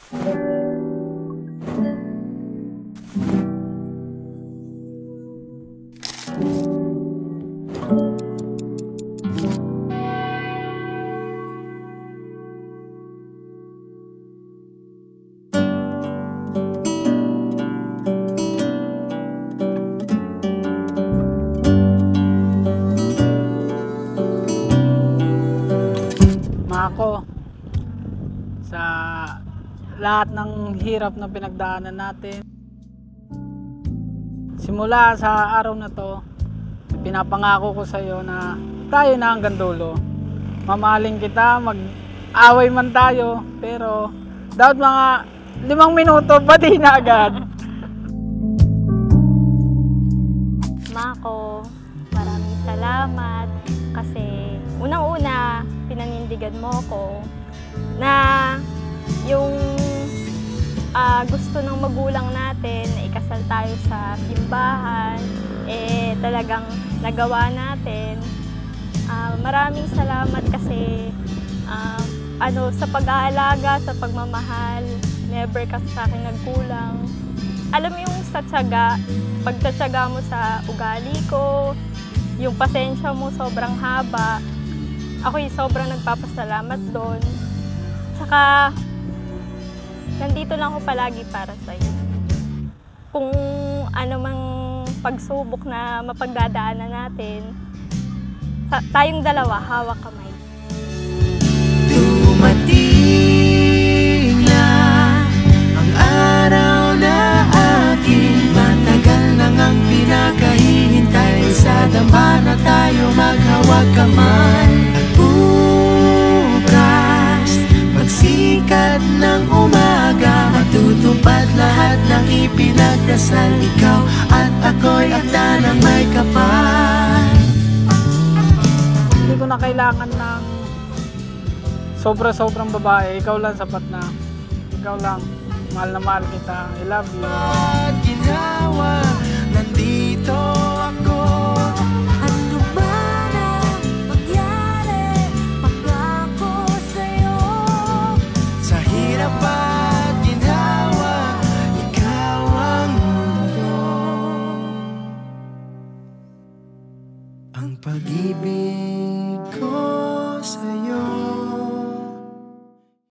Ako sa lahat ng hirap na pinagdaanan natin, simula sa araw na to, pinapangako ko sa iyo na tayo na hanggang dulo. Mamahalin kita, mag-away man tayo, pero dapat mga 5 minuto pati na agad. Mako, maraming salamat kasi unang-una pinanindigan mo ko na yung gusto ng magulang natin na ikasal tayo sa simbahan, talagang nagawa natin. Maraming salamat kasi sa pag-aalaga, sa pagmamahal, never ka sa akin nagkulang. Alam mo yung sa tiyaga, pagtatyaga mo sa ugali ko, yung pasensya mo sobrang haba. Ako'y sobrang nagpapasalamat doon. Saka, nandito lang ako palagi para sa'yo. Kung ano mang pagsubok na mapagdadaanan natin, tayong dalawa, hawak kamay. Dumating na ang araw na aking matagal nang ang pinakahihintay. Sa damba na tayo maghawag kamay. Bukas, pagsikat ng umaga, matutupad lahat ng ipinagdasal. Ikaw at ako'y akda ng may kapal. Hindi ko na kailangan ng sobra-sobrang babae. Ikaw lang sapat na. Ikaw lang. Mahal na mahal kita. I love you. Ginawa